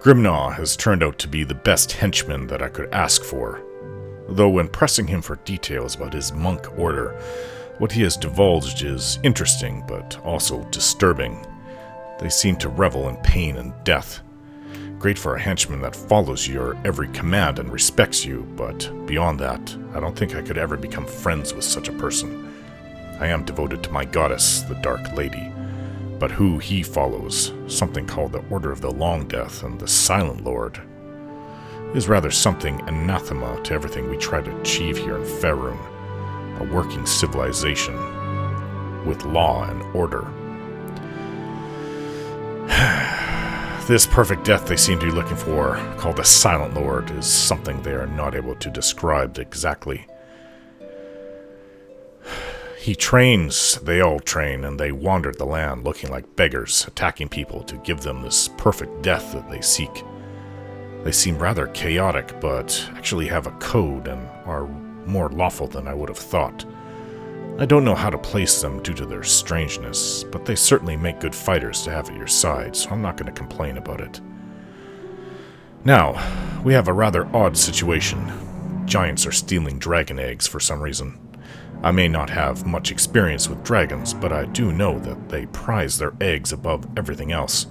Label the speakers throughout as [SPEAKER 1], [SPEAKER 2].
[SPEAKER 1] Grimnaw has turned out to be the best henchman that I could ask for, though when pressing him for details about his monk order, what he has divulged is interesting but also disturbing. They seem to revel in pain and death. Great for a henchman that follows your every command and respects you, but beyond that, I don't think I could ever become friends with such a person. I am devoted to my goddess, the Dark Lady, but who he follows, something called the Order of the Long Death and the Silent Lord, is rather something anathema to everything we try to achieve here in Faerun, a working civilization with law and order. This perfect death they seem to be looking for, called the Silent Lord, is something they are not able to describe exactly. He trains, they all train, and they wandered the land looking like beggars, attacking people to give them this perfect death that they seek. They seem rather chaotic, but actually have a code and are more lawful than I would have thought. I don't know how to place them due to their strangeness, but they certainly make good fighters to have at your side, so I'm not going to complain about it. Now, we have a rather odd situation. Giants are stealing dragon eggs for some reason. I may not have much experience with dragons, but I do know that they prize their eggs above everything else,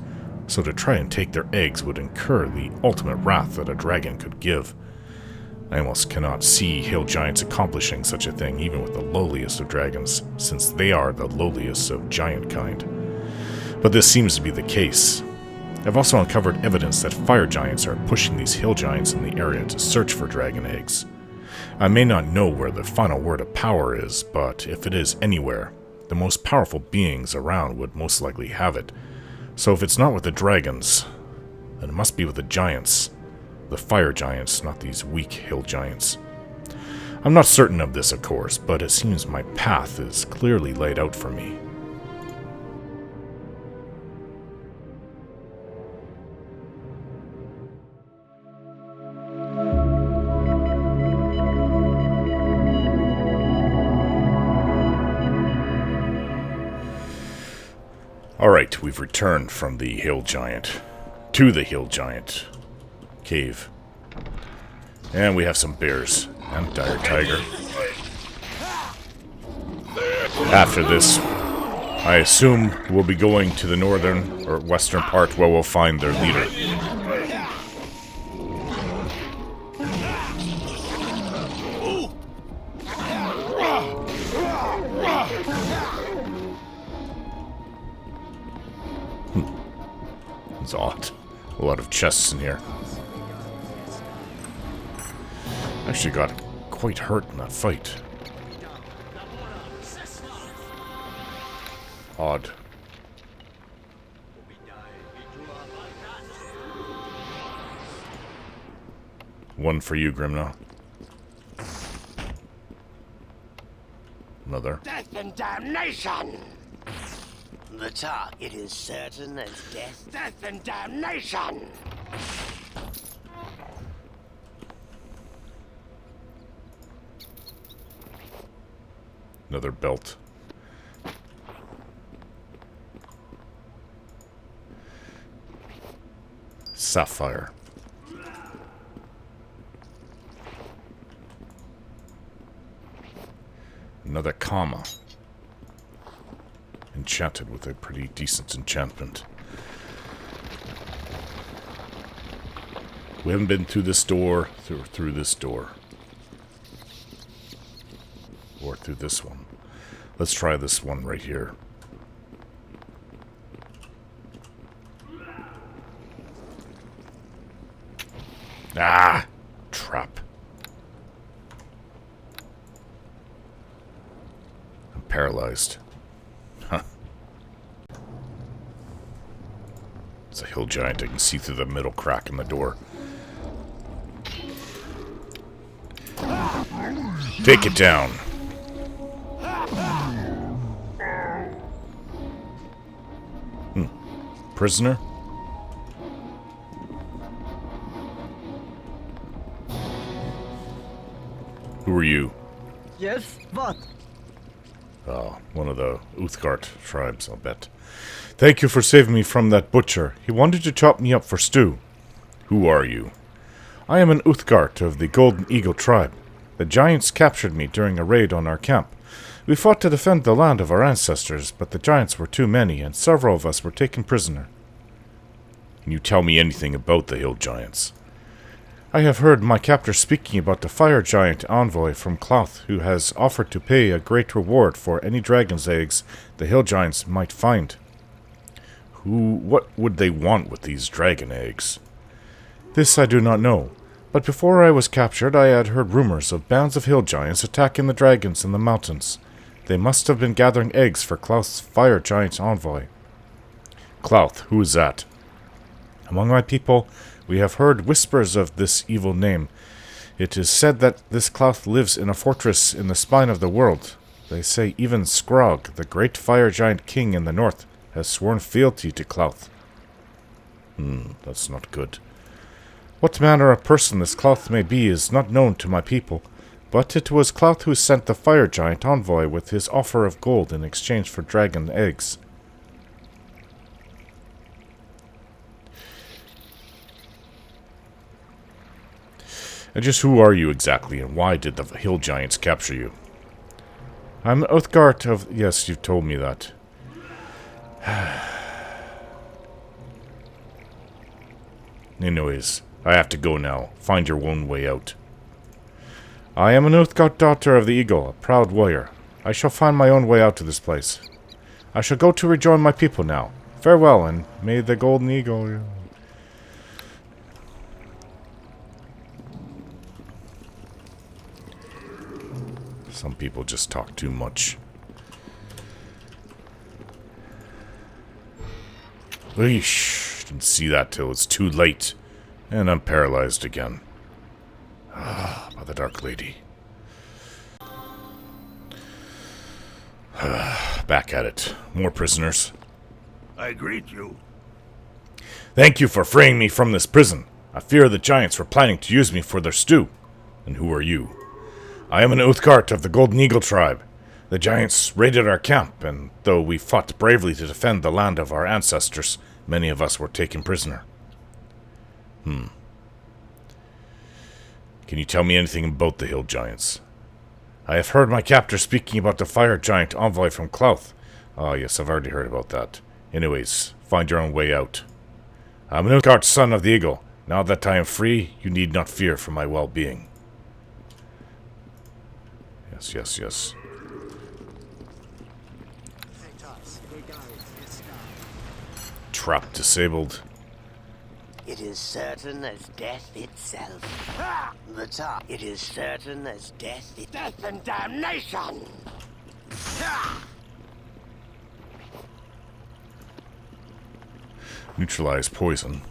[SPEAKER 1] so to try and take their eggs would incur the ultimate wrath that a dragon could give. I almost cannot see hill giants accomplishing such a thing even with the lowliest of dragons, since they are the lowliest of giant kind. But this seems to be the case. I've also uncovered evidence that fire giants are pushing these hill giants in the area to search for dragon eggs. I may not know where the final word of power is, but if it is anywhere, the most powerful beings around would most likely have it. So if it's not with the dragons, then it must be with the giants. The fire giants, not these weak hill giants. I'm not certain of this, of course, but it seems my path is clearly laid out for me. Alright, we've returned from the hill giant to the hill giant cave. And we have some bears and dire tiger. After this, I assume we'll be going to the northern or western part where we'll find their leader. It's odd. A lot of chests in here. Actually got quite hurt in that fight. Odd. One for you, Grimnaw. Another.
[SPEAKER 2] Death and damnation! The target is certain as death. Death and damnation!
[SPEAKER 1] Another belt. Sapphire. Another comma. Enchanted with a pretty decent enchantment. We haven't been through this door, through this door. Or through this one. Let's try this one right here. Ah! Trap. I'm paralyzed. Huh. It's a hill giant. I can see through the middle crack in the door. Take it down. Prisoner? Who are you?
[SPEAKER 3] Yes, what?
[SPEAKER 1] Oh, one of the Uthgard tribes, I'll bet. Thank you for saving me from that butcher. He wanted to chop me up for stew. Who are you? I am an Uthgard of the Golden Eagle tribe. The giants captured me during a raid on our camp. We fought to defend the land of our ancestors, but the giants were too many, and several of us were taken prisoner. Can you tell me anything about the hill giants? I have heard my captor speaking about the fire giant envoy from Clouth, who has offered to pay a great reward for any dragon's eggs the hill giants might find. What would they want with these dragon eggs? This I do not know, but before I was captured I had heard rumors of bands of hill giants attacking the dragons in the mountains. They must have been gathering eggs for Clouth's fire giant envoy. Clouth, who is that? Among my people, we have heard whispers of this evil name. It is said that this Clouth lives in a fortress in the spine of the world. They say even Scrog, the great fire giant king in the north, has sworn fealty to Clouth. That's not good. What manner of person this Clouth may be is not known to my people, but it was Clouth who sent the fire giant envoy with his offer of gold in exchange for dragon eggs. And just who are you exactly, and why did the hill giants capture you? I'm Uthgard of... Yes, you've told me that. Anyways, I have to go now. Find your own way out. I am an Uthgard daughter of the Eagle, a proud warrior. I shall find my own way out of this place. I shall go to rejoin my people now. Farewell, and may the Golden Eagle... Some people just talk too much. Eesh, didn't see that till it's too late. And I'm paralyzed again. By the Dark Lady. Back at it. More prisoners.
[SPEAKER 3] I greet you.
[SPEAKER 1] Thank you for freeing me from this prison. I fear the giants were planning to use me for their stew. And who are you? I am an Uthgard of the Golden Eagle tribe. The giants raided our camp, and though we fought bravely to defend the land of our ancestors, many of us were taken prisoner. Can you tell me anything about the hill giants? I have heard my captor speaking about the fire giant envoy from Clouth. Oh yes, I've already heard about that. Anyways, find your own way out. I'm an Uthgard son of the Eagle. Now that I am free, you need not fear for my well-being. Yes. Trap disabled.
[SPEAKER 2] It is certain as death itself. The top. It is certain as death. Death and damnation!
[SPEAKER 1] Neutralize poison.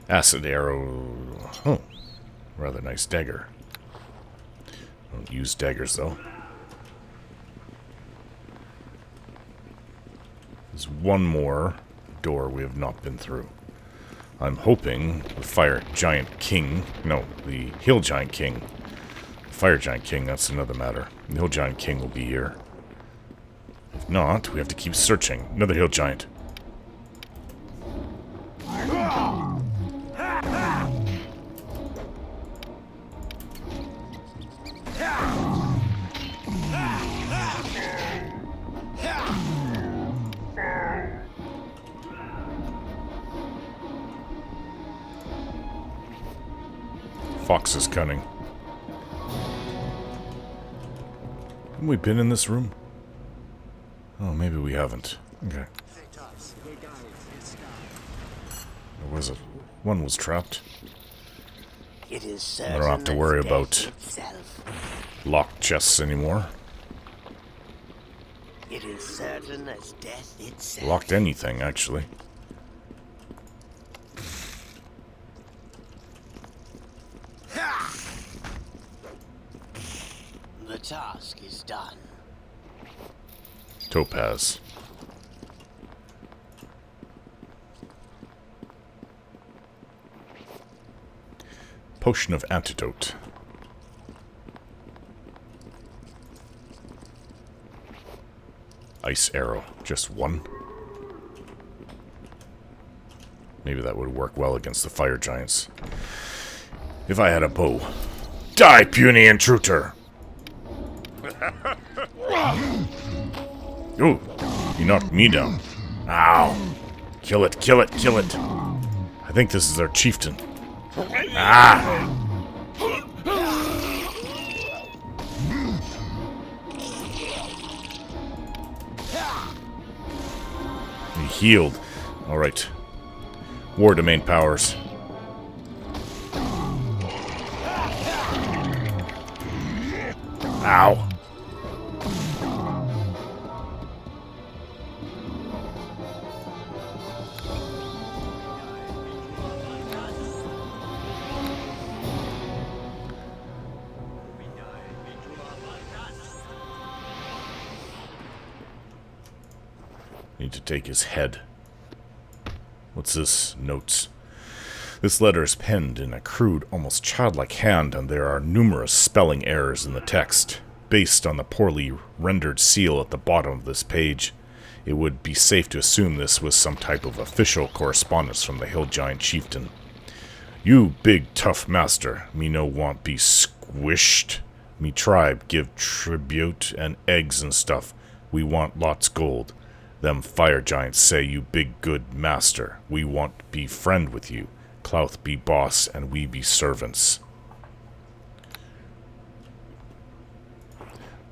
[SPEAKER 1] Acid arrow. Oh. Rather nice dagger. Don't use daggers, though. There's one more door we have not been through. I'm hoping the Fire Giant King... No, the Hill Giant King. The Fire Giant King, that's another matter. The Hill Giant King will be here. If not, we have to keep searching. Another Hill Giant. Fox is cunning. Haven't we been in this room? Oh, maybe we haven't. Okay. Or was it? One was trapped.
[SPEAKER 2] It is
[SPEAKER 1] I don't have to worry about locked chests anymore.
[SPEAKER 2] It is certain as death itself.
[SPEAKER 1] Locked anything, actually.
[SPEAKER 2] The task is done.
[SPEAKER 1] Topaz. Potion of Antidote. Ice arrow. Just one. Maybe that would work well against the fire giants. If I had a bow. Die, puny intruder! Ooh, he knocked me down. Ow. Kill it, kill it, kill it. I think this is our chieftain. Ah! He healed. Alright. War domain powers. Ow. Need to take his head. What's this? Notes. This letter is penned in a crude, almost childlike hand, and there are numerous spelling errors in the text. Based on the poorly rendered seal at the bottom of this page, it would be safe to assume this was some type of official correspondence from the hill giant chieftain. You big tough master, me no want be squished. Me tribe give tribute and eggs and stuff. We want lots gold. Them fire giants say you big good master. We want be friend with you. Clouth be boss and we be servants.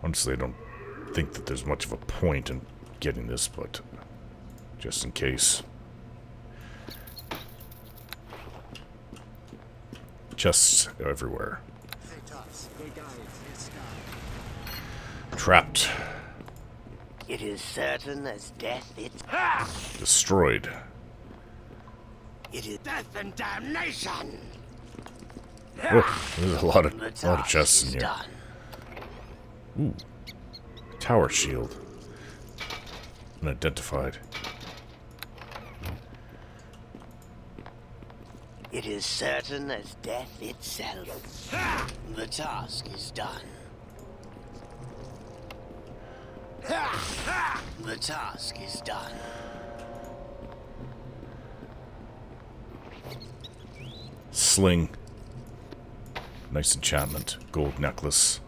[SPEAKER 1] Honestly, I don't think that there's much of a point in getting this, but just in case. Chests everywhere. Trapped.
[SPEAKER 2] It is certain as death it's...
[SPEAKER 1] Destroyed.
[SPEAKER 2] It is death and damnation!
[SPEAKER 1] Oh, there's a lot of chests in here.
[SPEAKER 2] Done.
[SPEAKER 1] Ooh. Tower shield. Unidentified.
[SPEAKER 2] It is certain as death itself. The task is done. The task is done.
[SPEAKER 1] Sling. Nice enchantment. Gold necklace.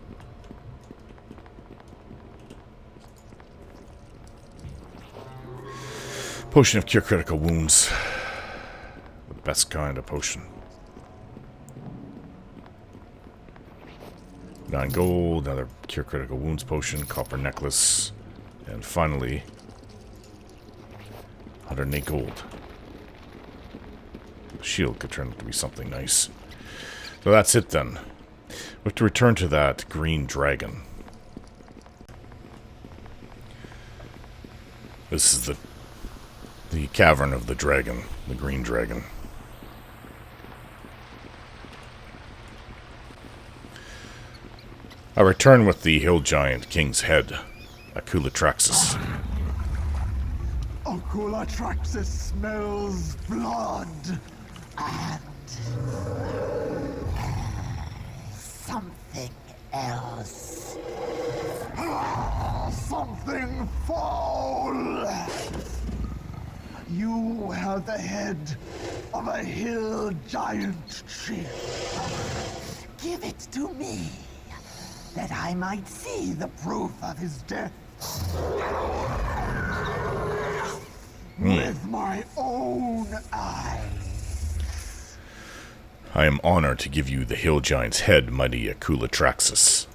[SPEAKER 1] Potion of cure critical wounds. The best kind of potion. 9 gold, another cure critical wounds potion, copper necklace, and finally 108 gold. The shield could turn out to be something nice. So that's it then. We have to return to that green dragon. This is the cavern of the dragon, the green dragon. I return with the hill giant king's head, Akulatraxis.
[SPEAKER 4] Akulatraxis smells blood and something else. Something foul. You have the head of a hill giant chief. Give it to me, that I might see the proof of his death. With my own eyes.
[SPEAKER 1] I am honored to give you the hill giant's head, mighty Akulatraxis.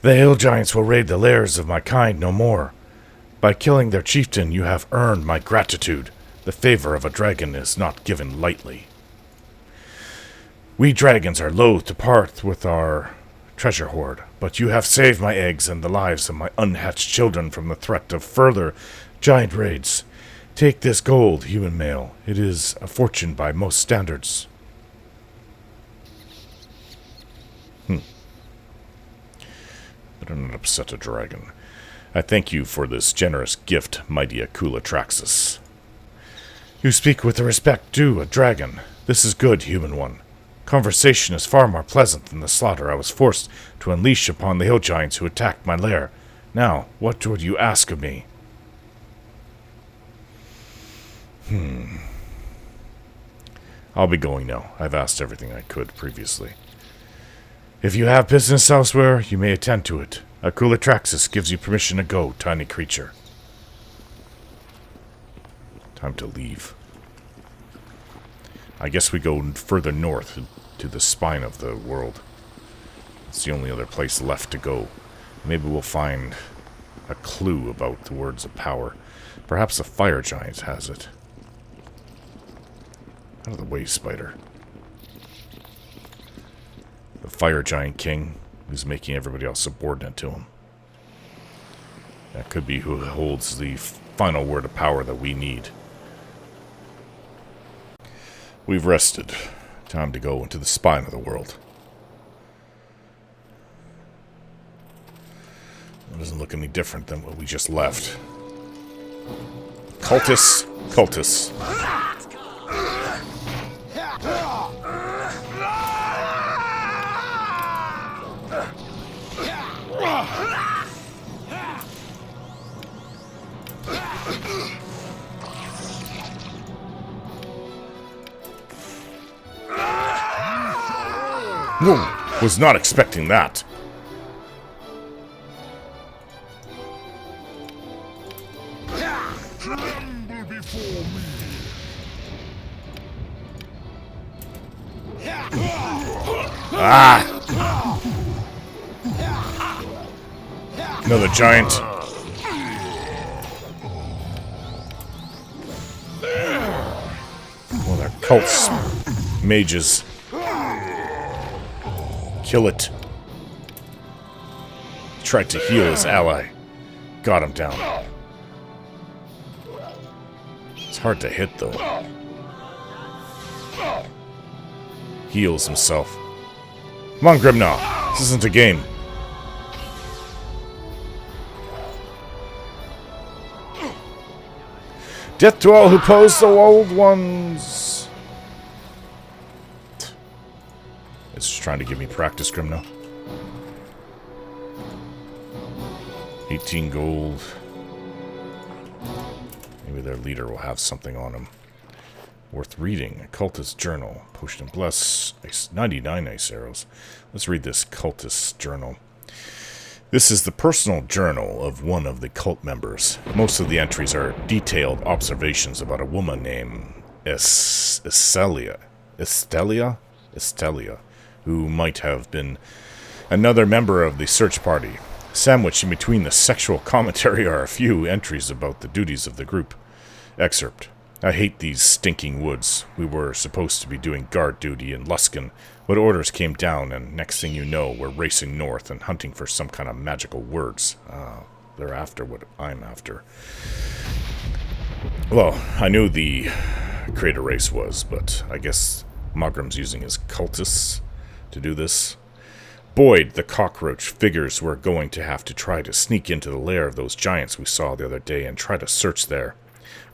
[SPEAKER 1] The hill giants will raid the lairs of my kind no more. By killing their chieftain, you have earned my gratitude. The favor of a dragon is not given lightly. We dragons are loath to part with our treasure hoard, but you have saved my eggs and the lives of my unhatched children from the threat of further giant raids. Take this gold, human male. It is a fortune by most standards. Better not upset a dragon. I thank you for this generous gift, mighty Akulatraxis. You speak with the respect due a dragon. This is good, human one. Conversation is far more pleasant than the slaughter I was forced to unleash upon the hill giants who attacked my lair. Now, what would you ask of me? I'll be going now. I've asked everything I could previously. If you have business elsewhere, you may attend to it. Akulatraxis gives you permission to go, tiny creature. Time to leave. I guess we go further north to the spine of the world. It's the only other place left to go. Maybe we'll find a clue about the words of power. Perhaps a fire giant has it. Out of the way, spider. The fire giant king who's making everybody else subordinate to him. That could be who holds the final word of power that we need. We've rested. Time to go into the spine of the world. It doesn't look any different than what we just left. Cultists. Cultists. Whoa, was not expecting that.
[SPEAKER 3] Tremble before me.
[SPEAKER 1] Ah! Another giant. Well, they're cults. Mages. Kill it. Tried to heal his ally. Got him down. It's hard to hit, though. Heals himself. Come on, Grimnaw. This isn't a game. Death to all who pose the old ones. It's just trying to give me practice, Grimnaw. 18 gold. Maybe their leader will have something on him. Worth reading. Cultist Journal. Potion of Bless. 99 ice arrows. Let's read this Cultist Journal. This is the personal journal of one of the cult members. Most of the entries are detailed observations about a woman named Estelia, who might have been another member of the search party. Sandwiched in between the sexual commentary are a few entries about the duties of the group. Excerpt. I hate these stinking woods. We were supposed to be doing guard duty in Luskan, but orders came down, and next thing you know, we're racing north and hunting for some kind of magical words. They're after what I'm after. Well, I knew the creator race was, but I guess Mogrim's using his cultists to do this. Boyd, the cockroach, figures we're going to have to try to sneak into the lair of those giants we saw the other day and try to search there.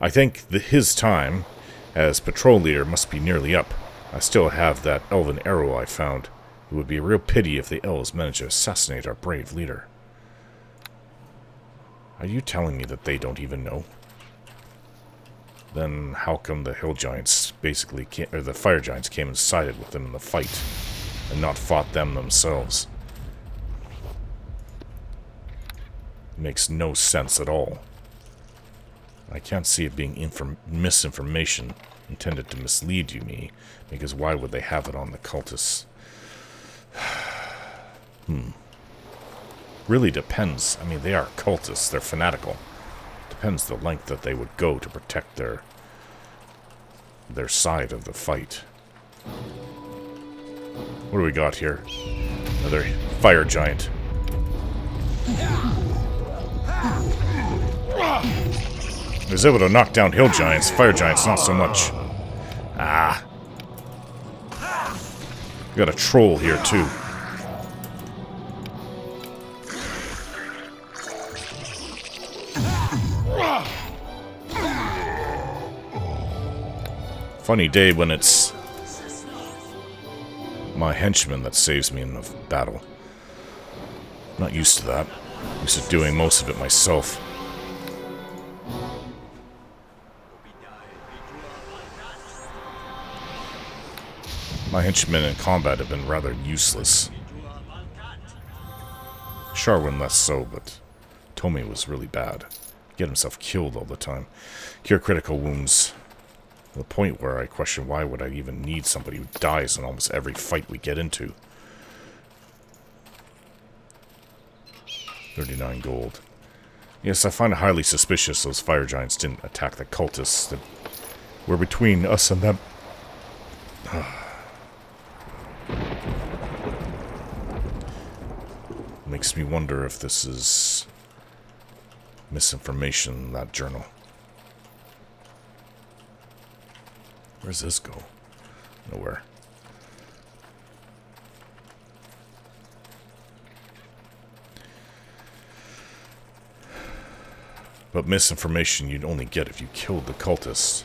[SPEAKER 1] I think his time as patrol leader must be nearly up. I still have that elven arrow I found. It would be a real pity if the elves managed to assassinate our brave leader. Are you telling me that they don't even know? Then how come the hill giants basically came, or the fire giants came and sided with them in the fight and not fought them themselves? It makes no sense at all. I can't see it being misinformation intended to mislead me, because why would they have it on the cultists? Really depends. I mean, they are cultists. They're fanatical. Depends the length that they would go to protect their side of the fight. What do we got here? Another fire giant. I was able to knock down hill giants. Fire giants, not so much. Ah. We got a troll here, too. Funny day when it's my henchman that saves me in the battle. Not used to that. Used to doing most of it myself. My henchmen in combat have been rather useless. Sharwin less so, but Tomei was really bad. Get himself killed all the time. Cure critical wounds. To the point where I question why would I even need somebody who dies in almost every fight we get into. 39 gold. Yes, I find it highly suspicious those fire giants didn't attack the cultists that were between us and them. Makes me wonder if this is misinformation in that journal. Where's this go? Nowhere. But misinformation you'd only get if you killed the cultists.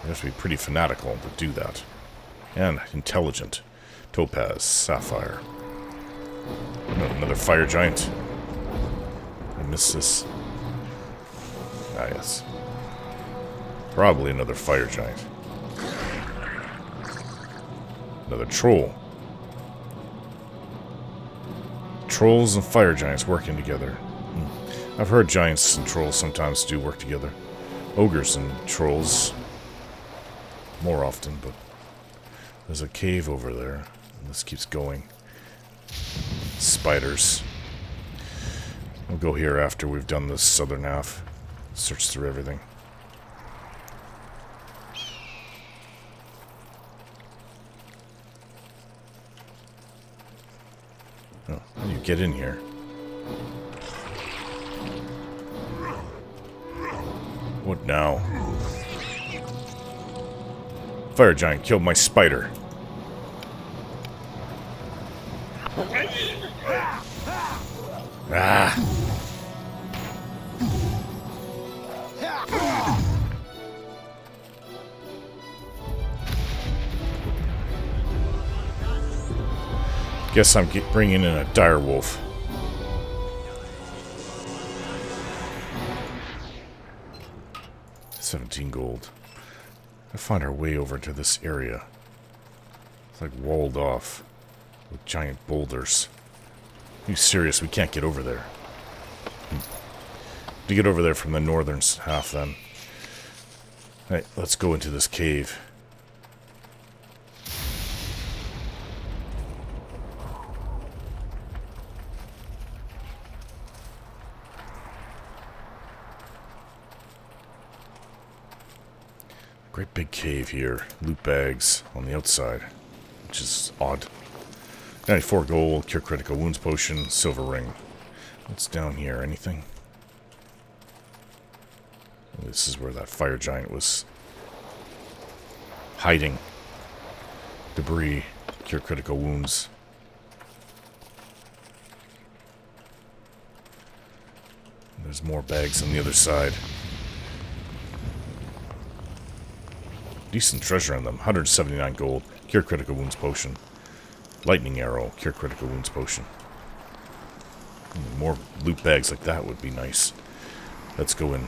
[SPEAKER 1] You have to be pretty fanatical to do that. And intelligent. Topaz, Sapphire. Another fire giant. I missed this. Ah, yes. Probably another fire giant. Another troll. Trolls and fire giants working together. I've heard giants and trolls sometimes do work together. Ogres and trolls more often, but there's a cave over there. And this keeps going. Spiders. We'll go here after we've done this southern half. Search through everything. Oh, how do you get in here? What now? Fire giant killed my spider. Ah! Guess I'm bringing in a dire wolf. $17 gold. I find our way over to this area. It's like walled off with giant boulders. Are you serious? We can't get over there. To get over there from the northern half, then. Alright, let's go into this cave. Great big cave here. Loot bags on the outside, which is odd. 94 gold, cure critical wounds potion, silver ring. What's down here? Anything? This is where that fire giant was hiding. Debris, cure critical wounds. There's more bags on the other side. Decent treasure on them. 179 gold. Cure critical wounds potion. Lightning arrow. Cure critical wounds potion. More loot bags like that would be nice. Let's go in.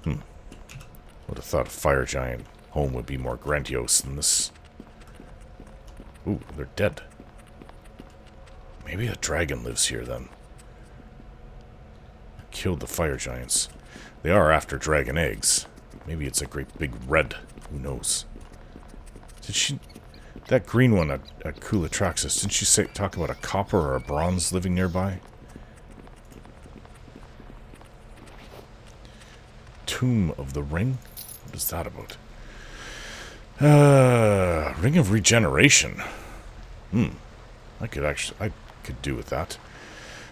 [SPEAKER 1] Would have thought a fire giant home would be more grandiose than this. Ooh, they're dead. Maybe a dragon lives here then. Killed the fire giants. They are after dragon eggs. Maybe it's a great big red. Who knows? Did she... That green one at Kulatraxis, didn't she talk about a copper or a bronze living nearby? Tomb of the Ring? What is that about? Ring of Regeneration. I could do with that.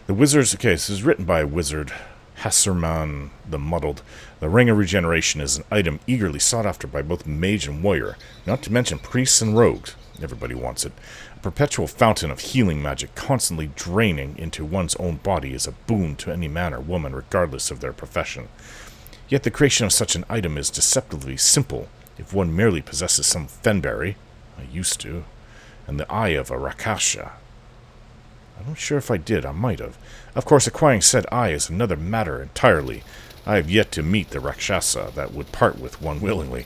[SPEAKER 1] The wizards... Okay, this is written by a wizard... Hasserman the Muddled. The Ring of Regeneration is an item eagerly sought after by both mage and warrior, not to mention priests and rogues. Everybody wants it. A perpetual fountain of healing magic constantly draining into one's own body is a boon to any man or woman, regardless of their profession. Yet the creation of such an item is deceptively simple, if one merely possesses some fenberry, I used to, and the eye of a Rakasha. I'm not sure if I did, I might have. Of course, acquiring said eye is another matter entirely. I have yet to meet the Rakshasa that would part with one willingly.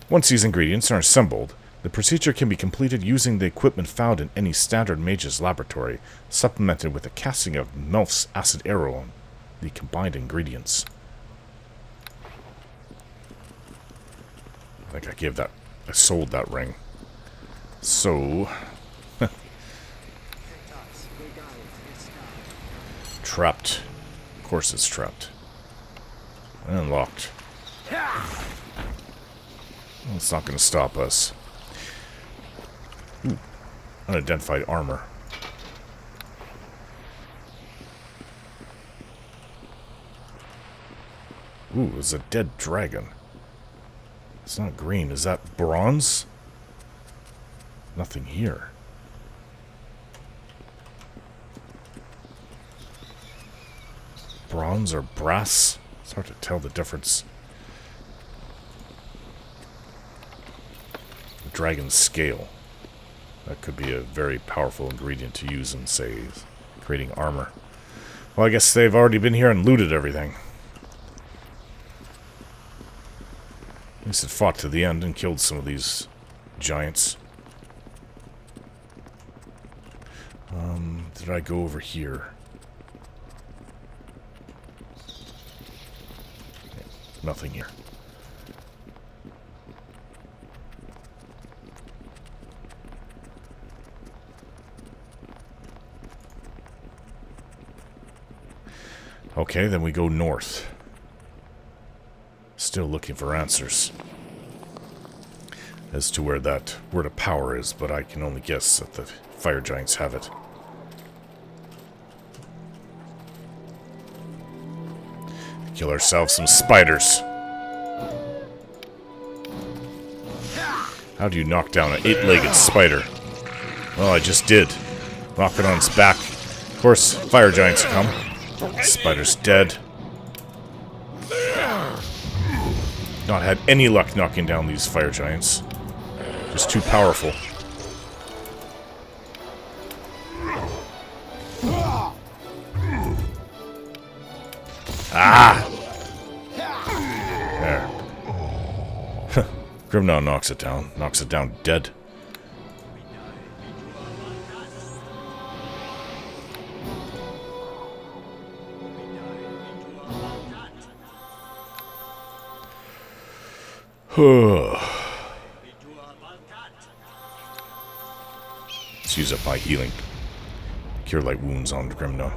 [SPEAKER 1] Once these ingredients are assembled, the procedure can be completed using the equipment found in any standard mage's laboratory, supplemented with a casting of Melf's acid arrow on the combined ingredients. I think I sold that ring. So... trapped. Of course it's trapped. And locked. Well, it's not going to stop us. Ooh, unidentified armor. Ooh, it's a dead dragon. It's not green. Is that bronze? Nothing here. Bronze or brass? It's hard to tell the difference. The dragon's scale. That could be a very powerful ingredient to use in, say, creating armor. Well, I guess they've already been here and looted everything. At least it fought to the end and killed some of these giants. Did I go over here? Nothing here. Okay, then we go north. Still looking for answers as to where that word of power is, but I can only guess that the fire giants have it. Kill ourselves some spiders. How do you knock down an 8-legged spider? Well, I just did. Knock it on its back. Of course, fire giants come. Spider's dead. Not had any luck knocking down these fire giants. Just too powerful. Ah! There. Grimnaw knocks it down. Knocks it down dead. Let's use up my healing. Cure light wounds on Grimnaw.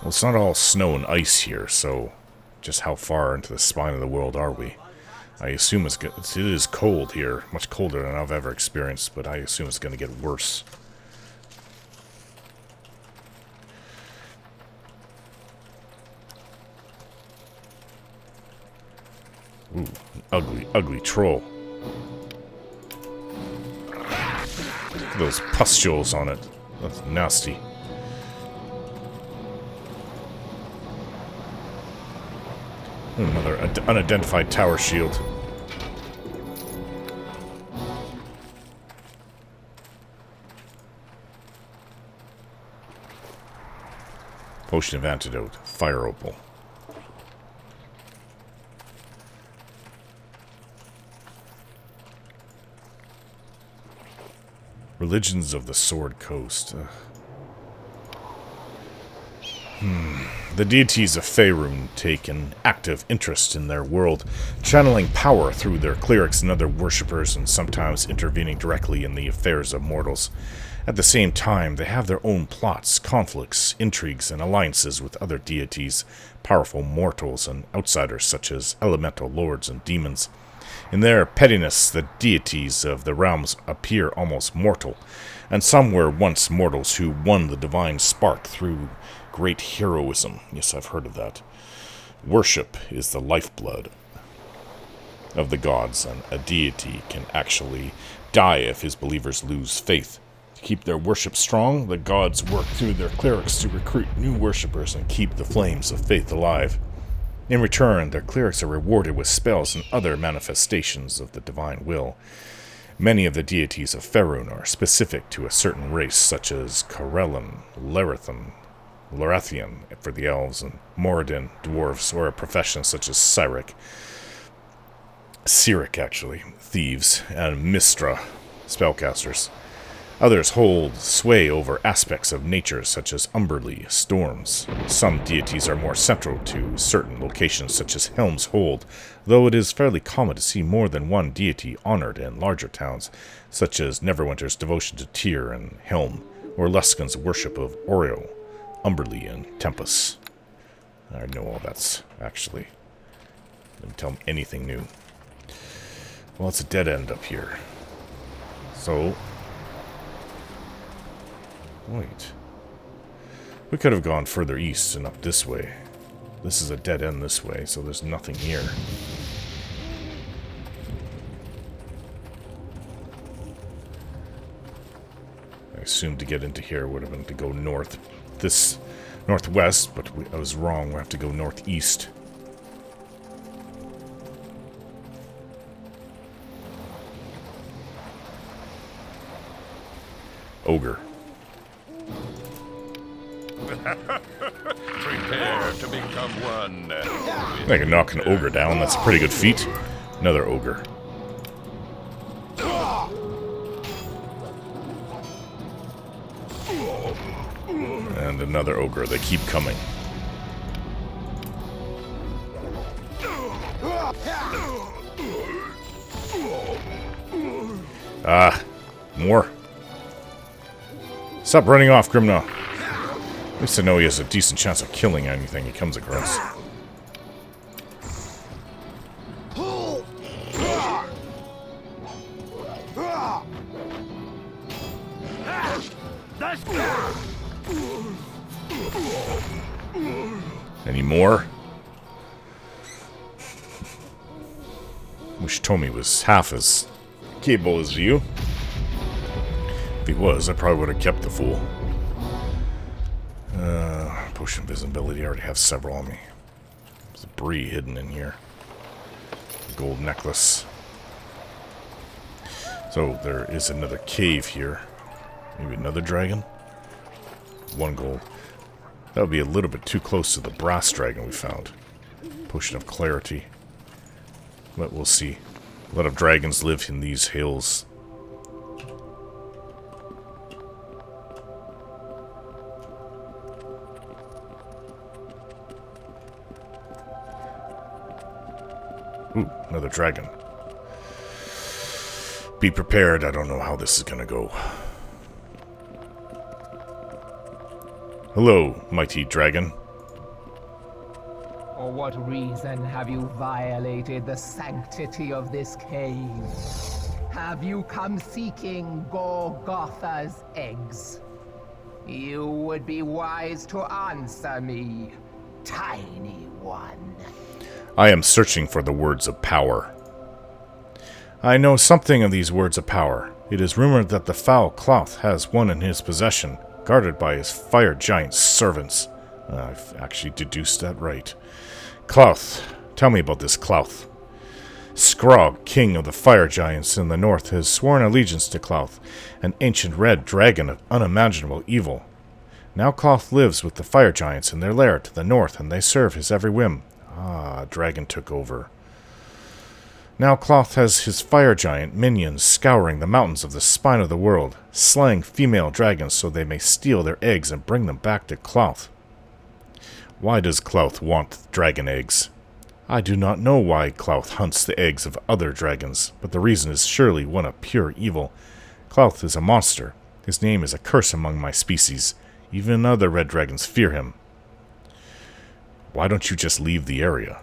[SPEAKER 1] Well, it's not all snow and ice here, so just how far into the spine of the world are we? I assume it is cold here, much colder than I've ever experienced, but I assume it's going to get worse. Ooh, an ugly, ugly troll. Look at those pustules on it. That's nasty. Another unidentified tower shield. Potion of antidote. Fire opal. Religions of the Sword Coast. The deities of Faerun take an active interest in their world, channeling power through their clerics and other worshippers, and sometimes intervening directly in the affairs of mortals. At the same time, they have their own plots, conflicts, intrigues, and alliances with other deities, powerful mortals, and outsiders such as elemental lords and demons. In their pettiness, the deities of the realms appear almost mortal, and some were once mortals who won the divine spark through great heroism. Yes, I've heard of that. Worship is the lifeblood of the gods, and a deity can actually die if his believers lose faith. To keep their worship strong, the gods work through their clerics to recruit new worshippers and keep the flames of faith alive. In return, their clerics are rewarded with spells and other manifestations of the divine will. Many of the deities of Faerun are specific to a certain race, such as Karelin, Larathian for the elves, and Moradin, dwarves, or a profession such as Cyric, thieves, and Mistra, spellcasters. Others hold sway over aspects of nature, such as Umberlee, storms. Some deities are more central to certain locations, such as Helm's Hold, though it is fairly common to see more than one deity honored in larger towns, such as Neverwinter's devotion to Tyr and Helm, or Luskan's worship of Oreo, Umberlee, and Tempus. I know all that's actually. Didn't tell me anything new. Well, it's a dead end up here. So... wait. We could have gone further east and up this way. This is a dead end this way, so there's nothing here. I assumed to get into here would have been to go north. This northwest, but I was wrong. We have to go northeast. Ogre.
[SPEAKER 3] Prepare to become one.
[SPEAKER 1] I can knock an ogre down. That's a pretty good feat. Another ogre. And another ogre. They keep coming. Ah, more. Stop running off, Grimna. At least I know he has a decent chance of killing anything he comes across. Any more? Wish Tommy was half as capable as you. If he was, I probably would have kept the fool. Potion of Invisibility, I already have several on me. There's a brie hidden in here. Gold necklace. So there is another cave here. Maybe another dragon? 1 gold. That would be a little bit too close to the brass dragon we found. Potion of Clarity. But we'll see. A lot of dragons live in these hills. Ooh, another dragon. Be prepared, I don't know how this is gonna go. Hello, mighty dragon.
[SPEAKER 5] For what reason have you violated the sanctity of this cave? Have you come seeking Golgotha's eggs? You would be wise to answer me, tiny one.
[SPEAKER 1] I am searching for the words of power. I know something of these words of power. It is rumored that the foul Cloth has one in his possession, guarded by his fire giant servants. I've actually deduced that right. Cloth. Tell me about this Cloth. Skrog, king of the fire giants in the north, has sworn allegiance to Cloth, an ancient red dragon of unimaginable evil. Now Cloth lives with the fire giants in their lair to the north, and they serve his every whim. Ah, dragon took over. Now Cloth has his fire giant minions scouring the mountains of the spine of the world, slaying female dragons so they may steal their eggs and bring them back to Cloth. Why does Cloth want dragon eggs? I do not know why Cloth hunts the eggs of other dragons, but the reason is surely one of pure evil. Cloth is a monster. His name is a curse among my species. Even other red dragons fear him. Why don't you just leave the area?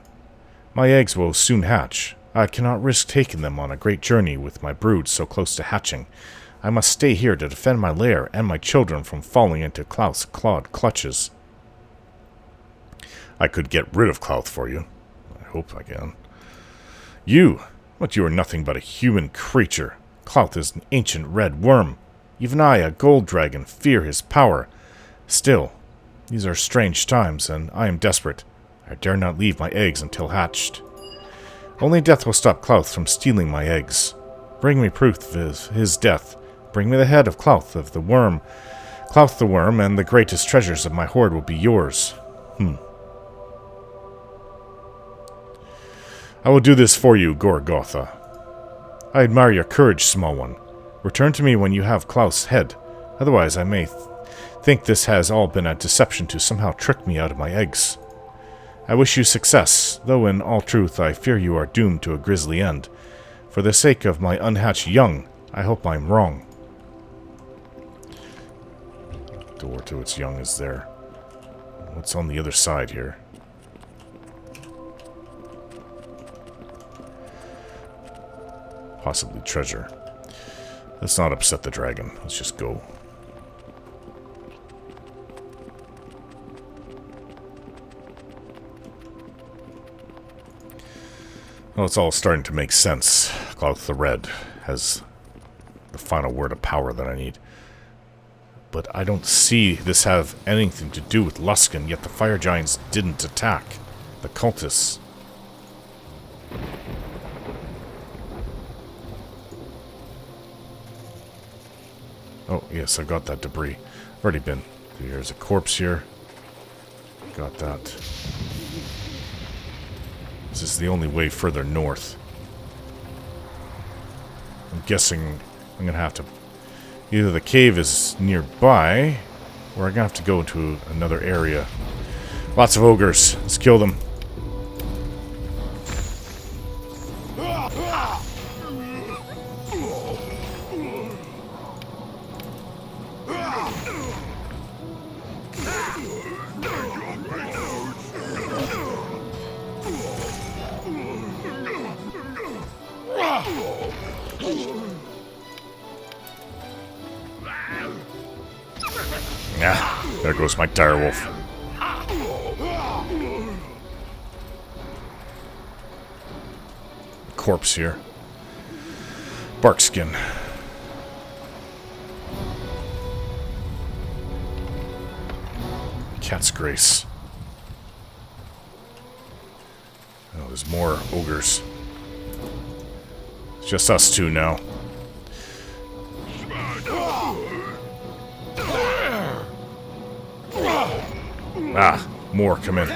[SPEAKER 1] My eggs will soon hatch. I cannot risk taking them on a great journey with my brood so close to hatching. I must stay here to defend my lair and my children from falling into Clouth's clawed clutches. I could get rid of Clouth for you. I hope I can. You! But you are nothing but a human creature. Clouth is an ancient red worm. Even I, a gold dragon, fear his power. Still, these are strange times, and I am desperate. I dare not leave my eggs until hatched. Only death will stop Clouth from stealing my eggs. Bring me proof of his death. Bring me the head of Clouth the Worm, and the greatest treasures of my hoard will be yours. I will do this for you, Gorgotha. I admire your courage, small one. Return to me when you have Clouth's head. Otherwise, I may think this has all been a deception to somehow trick me out of my eggs. I wish you success, though in all truth I fear you are doomed to a grisly end. For the sake of my unhatched young, I hope I'm wrong. Door to its young is there. What's on the other side here? Possibly treasure. Let's not upset the dragon. Let's just go. Well, it's all starting to make sense. Clouth the Red has the final word of power that I need. But I don't see this have anything to do with Luskan, yet the fire giants didn't attack the cultists. Oh, yes, I got that debris. I've already been. There's a corpse here. Got that. This is the only way further north. I'm guessing I'm gonna have to... Either the cave is nearby, or I'm gonna have to go to another area. Lots of ogres. Let's kill them. Ah, there goes my direwolf. Corpse here. Barkskin. Cat's Grace. Oh, there's more ogres. It's just us two now. Ah, more come in.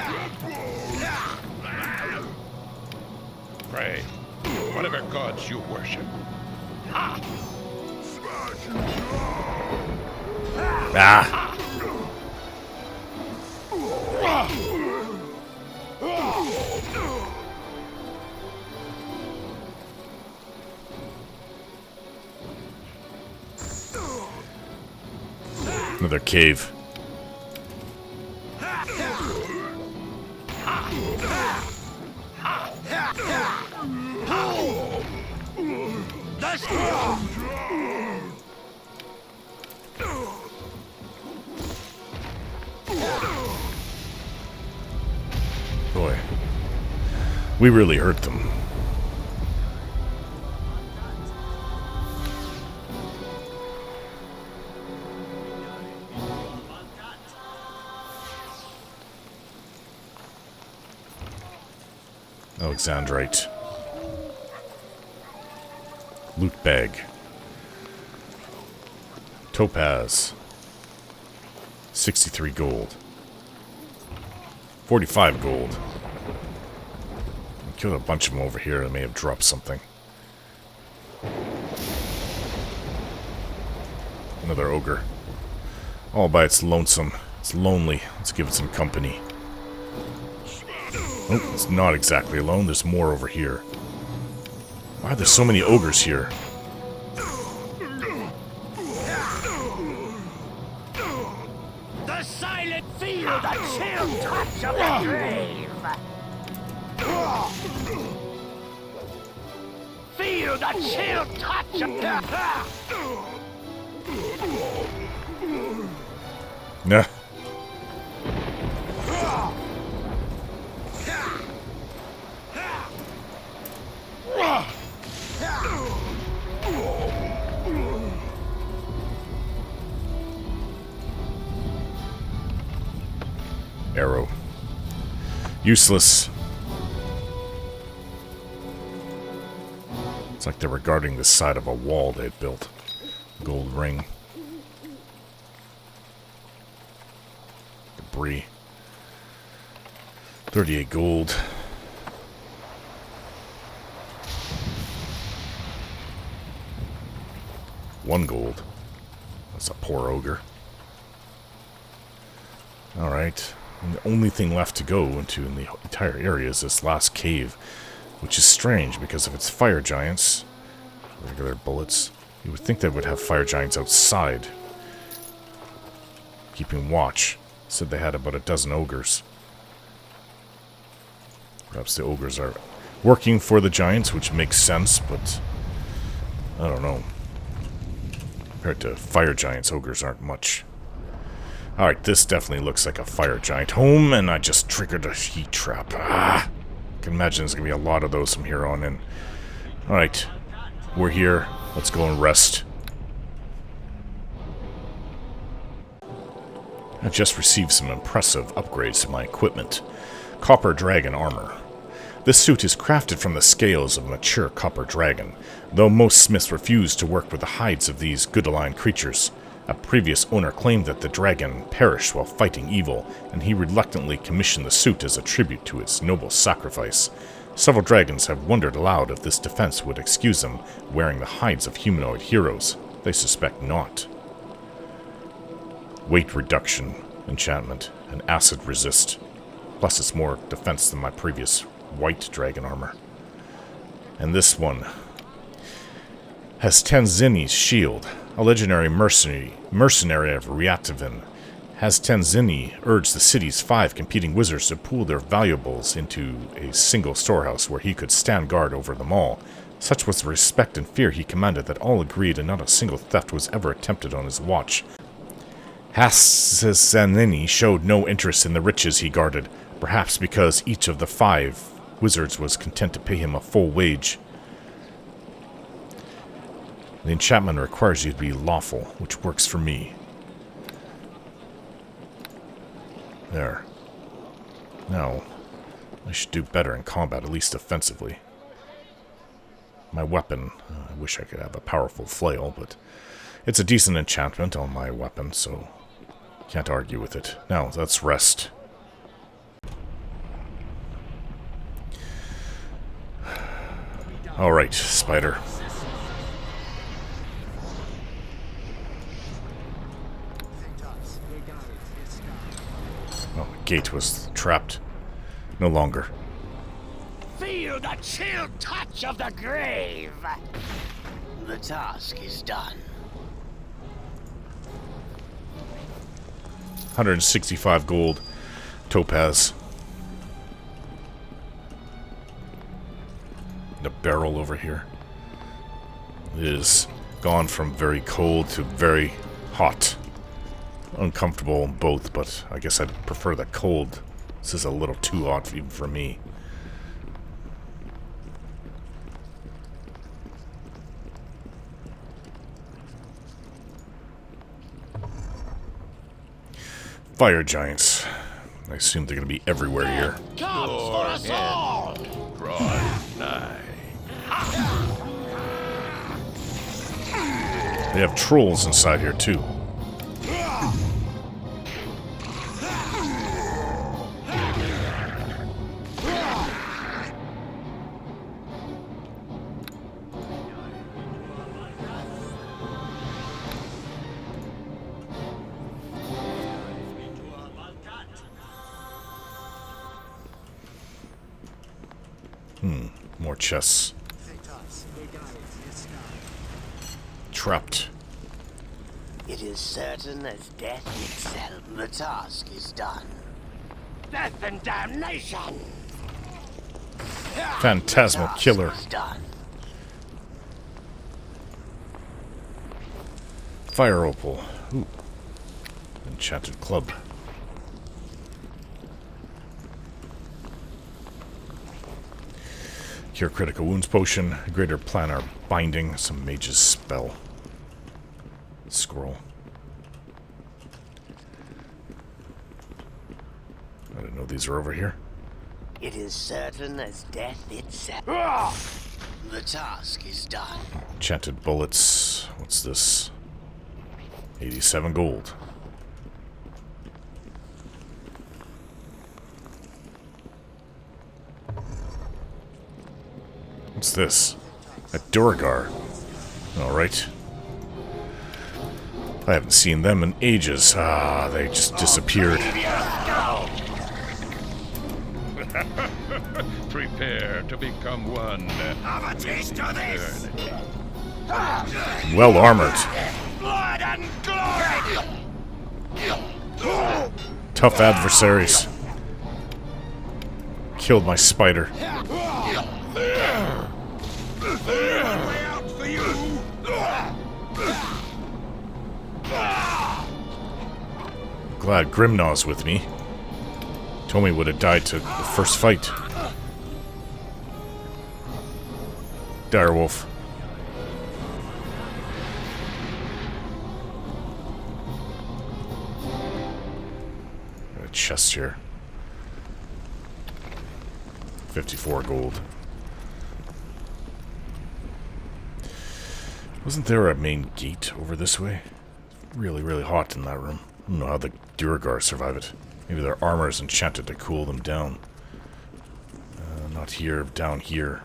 [SPEAKER 3] Pray, whatever gods you worship.
[SPEAKER 1] Ah. Another cave. Boy, we really hurt them. Alexandrite. Loot bag. Topaz. 63 gold. 45 gold. I killed a bunch of them over here. I may have dropped something. Another ogre. All by its lonesome. It's lonely. Let's give it some company. Oh, it's not exactly alone. There's more over here. Why are there so many ogres here?
[SPEAKER 2] The silent feel the chill touch of the grave. Feel the chill touch of
[SPEAKER 1] Nah. Arrow. Useless. It's like they were guarding the side of a wall they'd built. Gold ring. Debris. 38 gold. One gold. That's a poor ogre. Alright. And the only thing left to go into in the entire area is this last cave, which is strange because of its fire giants. Regular bullets. You would think they would have fire giants outside, keeping watch. Said they had about a dozen ogres. Perhaps the ogres are working for the giants, which makes sense, but I don't know. Compared to fire giants, ogres aren't much. Alright, this definitely looks like a fire giant home, and I just triggered a heat trap. Ah! I can imagine there's going to be a lot of those from here on in. Alright, we're here. Let's go and rest. I've just received some impressive upgrades to my equipment. Copper Dragon Armor. This suit is crafted from the scales of a mature copper dragon, though most smiths refuse to work with the hides of these good-aligned creatures. A previous owner claimed that the dragon perished while fighting evil, and he reluctantly commissioned the suit as a tribute to its noble sacrifice. Several dragons have wondered aloud if this defense would excuse them wearing the hides of humanoid heroes. They suspect not. Weight reduction enchantment and acid resist. Plus it's more defense than my previous white dragon armor. And this one has Tenzini's shield. A legendary mercenary of Ryatavin. Has Tenzini urged the city's 5 competing wizards to pool their valuables into a single storehouse where he could stand guard over them all. Such was the respect and fear he commanded that all agreed and not a single theft was ever attempted on his watch. Hassanini showed no interest in the riches he guarded, perhaps because each of the 5 wizards was content to pay him a full wage. The enchantment requires you to be lawful, which works for me. There. Now, I should do better in combat, at least offensively. My weapon, I wish I could have a powerful flail, but it's a decent enchantment on my weapon, so can't argue with it. Now, let's rest. Alright, spider. Oh, the gate was trapped. No longer.
[SPEAKER 2] Feel the chill touch of the grave. The task is done.
[SPEAKER 1] 165 gold. Topaz. The barrel over here is gone from very cold to very hot. Uncomfortable in both, but I guess I'd prefer the cold. This is a little too hot even for me. Fire giants. I assume they're going to be everywhere here.
[SPEAKER 2] Comes for us all.
[SPEAKER 3] Draw nigh.
[SPEAKER 1] They have trolls inside here too. More chests. Trapped.
[SPEAKER 2] It is certain as death itself. The task is done. Death and damnation.
[SPEAKER 1] Phantasmal killer.
[SPEAKER 2] Is done.
[SPEAKER 1] Fire opal. Ooh. Enchanted club. Cure critical wounds potion. Greater planar binding. Some mage's spell. Scroll. I didn't know these are over here.
[SPEAKER 2] It is certain as death itself. The task is done.
[SPEAKER 1] Enchanted bullets. What's this? 87 gold. What's this? A Duragar. Alright. I haven't seen them in ages. Ah, they just disappeared.
[SPEAKER 3] Prepare to become one.
[SPEAKER 4] Have a taste of this!
[SPEAKER 1] Well armored.
[SPEAKER 4] Blood and glory!
[SPEAKER 1] Tough adversaries. Killed my spider.
[SPEAKER 4] Way out for you!
[SPEAKER 1] Glad Grimnaw's with me. Tommy would have died to the first fight. Direwolf. Got a chest here. 54 gold. Wasn't there a main gate over this way? Really, really hot in that room. I don't know how the Duragar survive it. Maybe their armor is enchanted to cool them down. Not here, down here.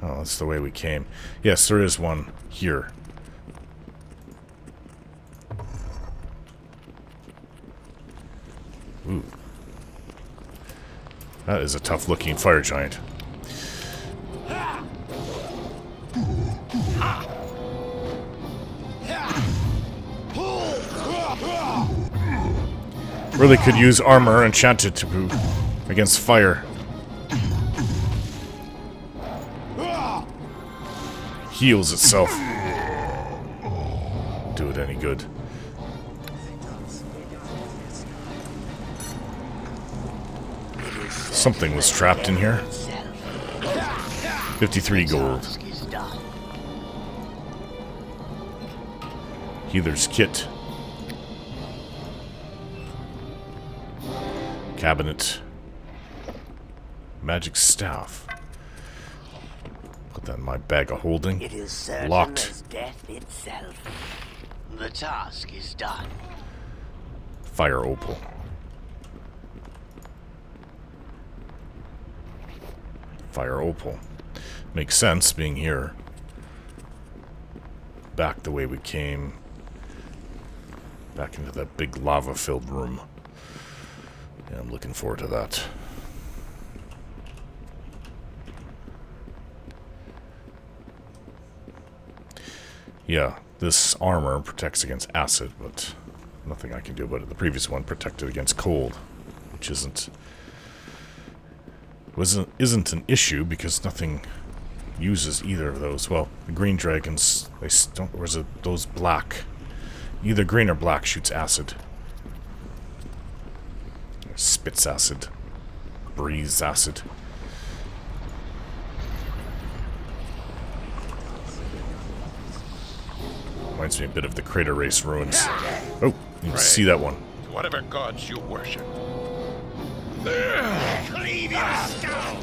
[SPEAKER 1] Oh, that's the way we came. Yes, there is one here. Ooh. That is a tough-looking fire giant. Really could use armor enchanted to against fire. Heals itself. Do it any good. Something was trapped in here. 53 gold. Healer's kit. Cabinet. Magic staff. Put that in my bag of holding.
[SPEAKER 2] It is certain
[SPEAKER 1] Locked.
[SPEAKER 2] as death itself. The task is done.
[SPEAKER 1] Fire opal. Fire opal. Makes sense being here. Back the way we came. Back into that big lava-filled room. Yeah, I'm looking forward to that. Yeah, this armor protects against acid, but nothing I can do about it. The previous one protected against cold, which isn't an issue because nothing uses either of those. Well, the green dragons, they don't, or is it those black? Either green or black shoots acid. Or spits acid. Breathes acid. Reminds me a bit of the Crater Race ruins. Oh, you can see that one.
[SPEAKER 3] Whatever gods you worship.
[SPEAKER 4] Cleave your skull!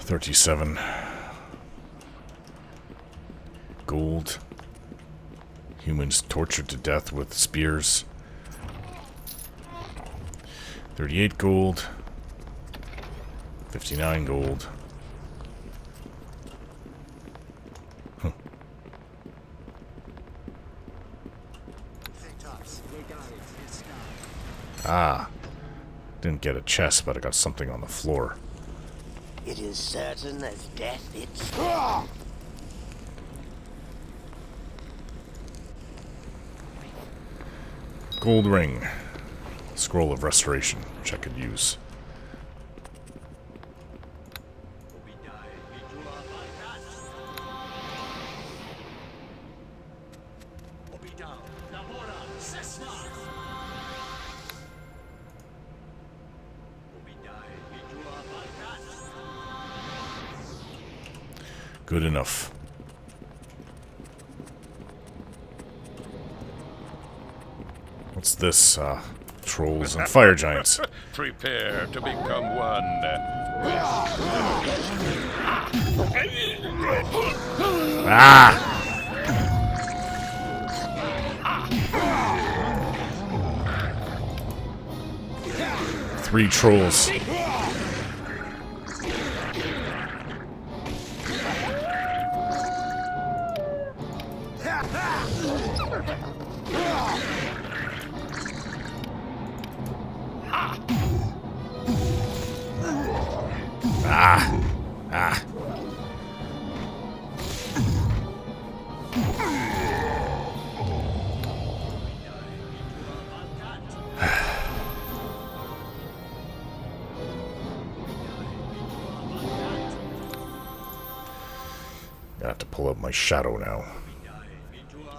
[SPEAKER 1] 37 gold. Humans tortured to death with spears. 38 gold. 59 gold. Huh. Ah. Didn't get a chest, but I got something on the floor.
[SPEAKER 2] It is certain as death itself.
[SPEAKER 1] Gold ring. Scroll of Restoration, which I could use. Good enough. What's this? Trolls and fire giants.
[SPEAKER 3] Prepare to become one.
[SPEAKER 1] Ah! 3 trolls. I have to pull up my shadow now.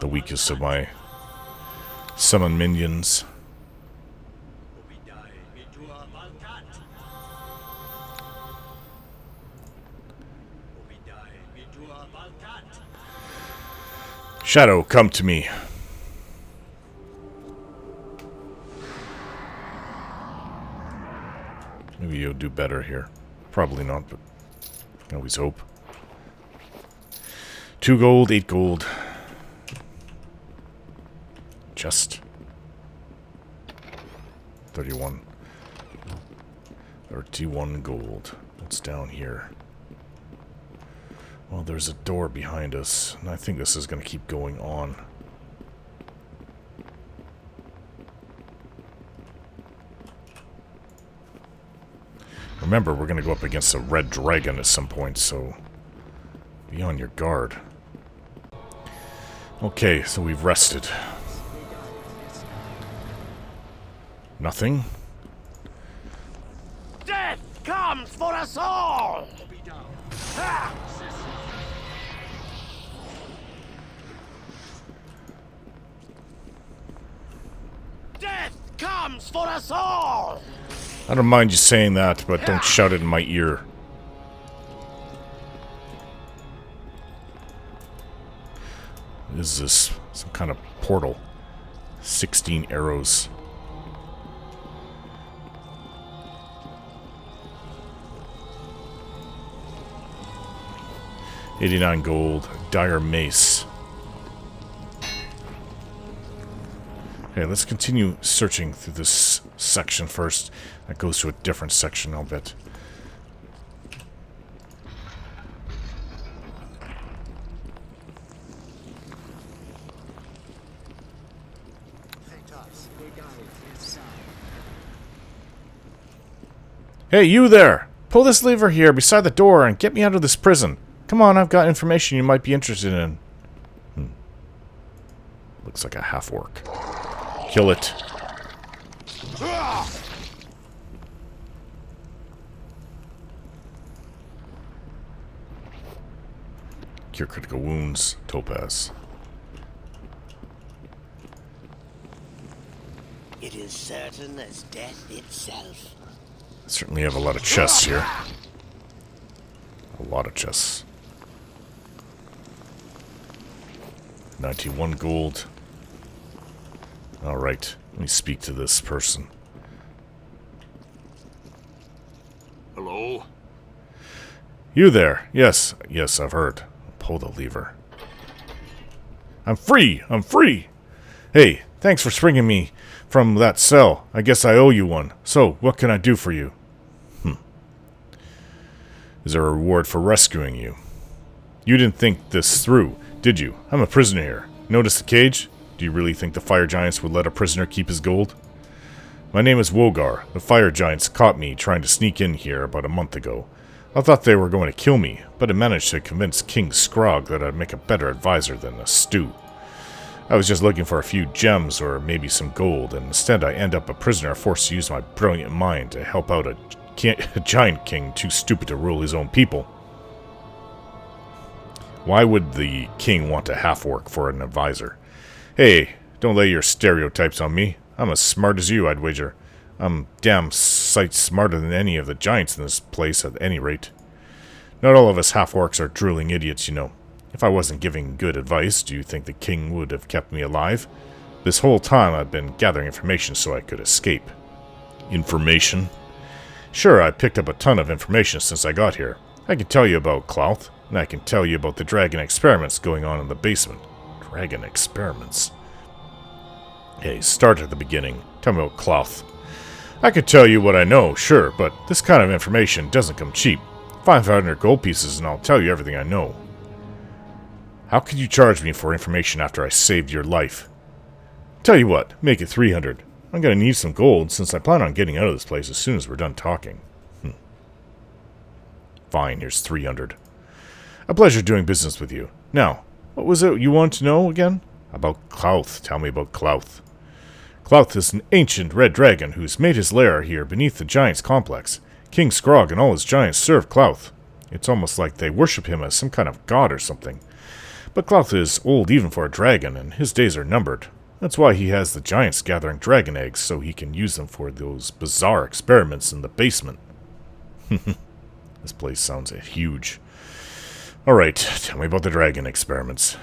[SPEAKER 1] The weakest of my summon minions. Shadow, come to me. Maybe you'll do better here. Probably not, but I can always hope. 2 gold, 8 gold. Chest. 31. 31 gold. What's down here? Well, there's a door behind us, and I think this is going to keep going on. Remember, we're going to go up against a red dragon at some point, so be on your guard. Okay, so we've rested. Nothing?
[SPEAKER 2] Death comes for us all! Ha! Death comes for us all!
[SPEAKER 1] I don't mind you saying that, but don't shout it in my ear. What is this? Some kind of portal. 16 arrows. $89 gold. Dire mace. Okay, let's continue searching through this section first. That goes to a different section, I'll bet. Hey, you there! Pull this lever here beside the door and get me out of this prison. Come on, I've got information you might be interested in. Looks like a half-orc. Kill it. Cure critical wounds. Topaz.
[SPEAKER 2] It is certain as death itself.
[SPEAKER 1] Certainly have a lot of chests here. A lot of chests. 91 gold. Alright, let me speak to this person.
[SPEAKER 3] Hello?
[SPEAKER 1] You there? Yes, yes, I've heard. Pull the lever. I'm free! I'm free! Hey, thanks for springing me from that cell. I guess I owe you one. So, what can I do for you? Is there a reward for rescuing you? You didn't think this through, did you? I'm a prisoner here. Notice the cage? Do you really think the fire giants would let a prisoner keep his gold? My name is Wogar. The fire giants caught me trying to sneak in here about a month ago. I thought they were going to kill me, but I managed to convince King Scrog that I'd make a better advisor than a stew. I was just looking for a few gems or maybe some gold, and instead I end up a prisoner forced to use my brilliant mind to help out a giant king too stupid to rule his own people. Why would the king want a half-orc for an advisor? Hey, don't lay your stereotypes on me. I'm as smart as you, I'd wager. I'm damn sight smarter than any of the giants in this place at any rate. Not all of us half-orcs are drooling idiots, you know. If I wasn't giving good advice, do you think the king would have kept me alive? This whole time I've been gathering information so I could escape. Information? Sure, I picked up a ton of information since I got here. I can tell you about Clouth, and I can tell you about the dragon experiments going on in the basement. Dragon experiments? Hey, start at the beginning. Tell me about Clouth. I could tell you what I know, sure, but this kind of information doesn't come cheap. 500 gold pieces and I'll tell you everything I know. How could you charge me for information after I saved your life? Tell you what, make it 300. I'm gonna need some gold since I plan on getting out of this place as soon as we're done talking. Fine, here's 300. A pleasure doing business with you. Now, what was it you wanted to know again? About Clouth. Tell me about Clouth. Clouth is an ancient red dragon who's made his lair here beneath the Giants' complex. King Scrog and all his giants serve Clouth. It's almost like they worship him as some kind of god or something. But Clouth is old even for a dragon, and his days are numbered. That's why he has the giants gathering dragon eggs so he can use them for those bizarre experiments in the basement. This place sounds huge. Alright, tell me about the dragon experiments.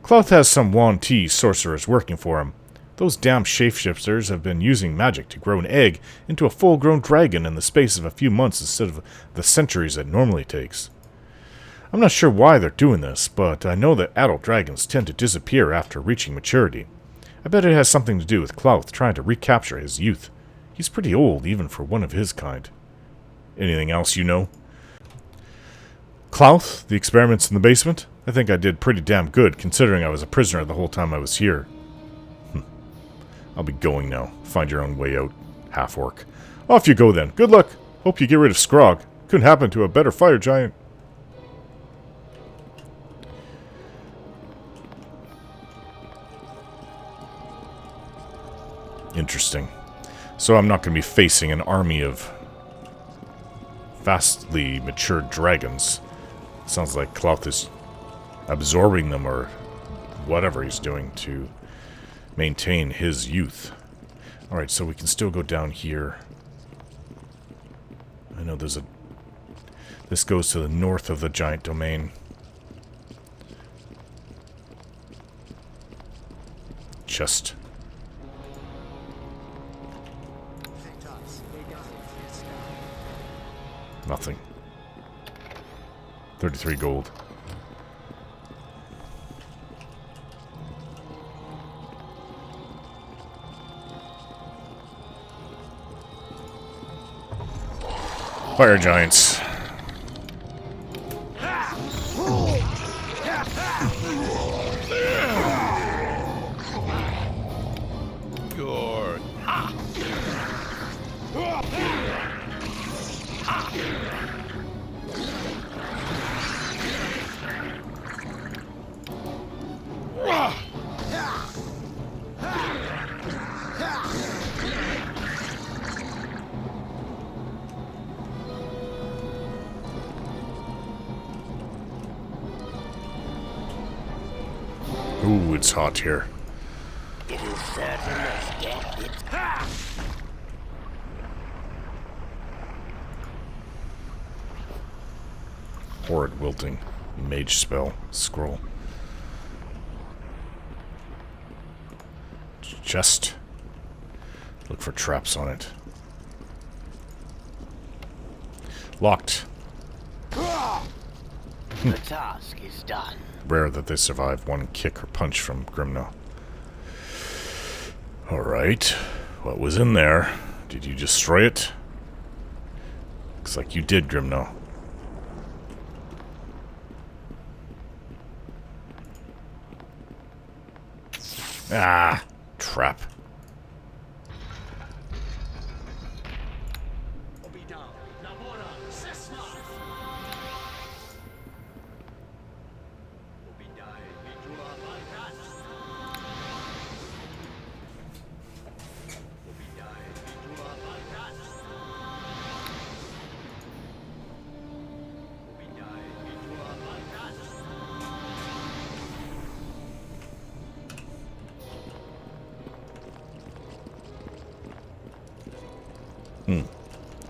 [SPEAKER 1] Clouth has some Yuan-Ti sorcerers working for him. Those damn shapeshifters have been using magic to grow an egg into a full-grown dragon in the space of a few months instead of the centuries it normally takes. I'm not sure why they're doing this, but I know that adult dragons tend to disappear after reaching maturity. I bet it has something to do with Clouth trying to recapture his youth. He's pretty old, even for one of his kind. Anything else you know? Clouth, the experiments in the basement? I think I did pretty damn good, considering I was a prisoner the whole time I was here. I'll be going now. Find your own way out, half-orc. Off you go then. Good luck. Hope you get rid of Scrog. Couldn't happen to a better fire giant. Interesting. So I'm not going to be facing an army of vastly matured dragons. Sounds like Clouth is absorbing them or whatever he's doing to maintain his youth. Alright, so we can still go down here. I know there's a... This goes to the north of the giant domain. Chest. Nothing. 33 gold. Fire giants.
[SPEAKER 3] Good.
[SPEAKER 1] Ooh, it's hot here.
[SPEAKER 2] It is certain as death itself.
[SPEAKER 1] Horrid wilting. Mage spell. Scroll. Chest. Look for traps on it. Locked.
[SPEAKER 2] The task is done.
[SPEAKER 1] Rare that they survive one kick or punch from Grimno. Alright. What was in there? Did you destroy it? Looks like you did, Grimno. Ah! Trap.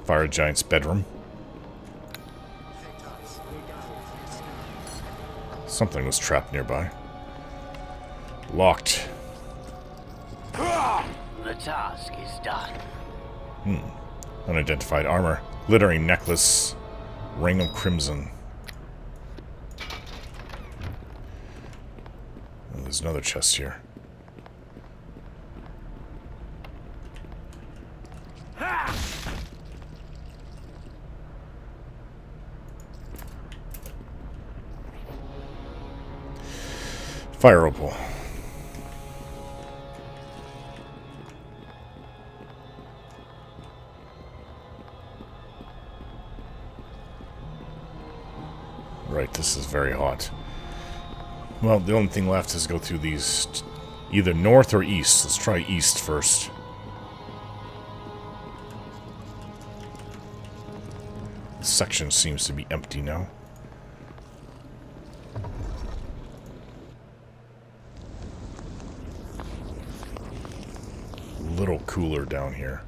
[SPEAKER 1] Fire giant's bedroom. Something was trapped nearby. Locked.
[SPEAKER 2] The task is done.
[SPEAKER 1] Unidentified armor. Glittering necklace. Ring of crimson. Oh, there's another chest here. Fire opal. Right, this is very hot. Well, the only thing left is go through these either north or east. Let's try east first. This section seems to be empty now. A little cooler down here.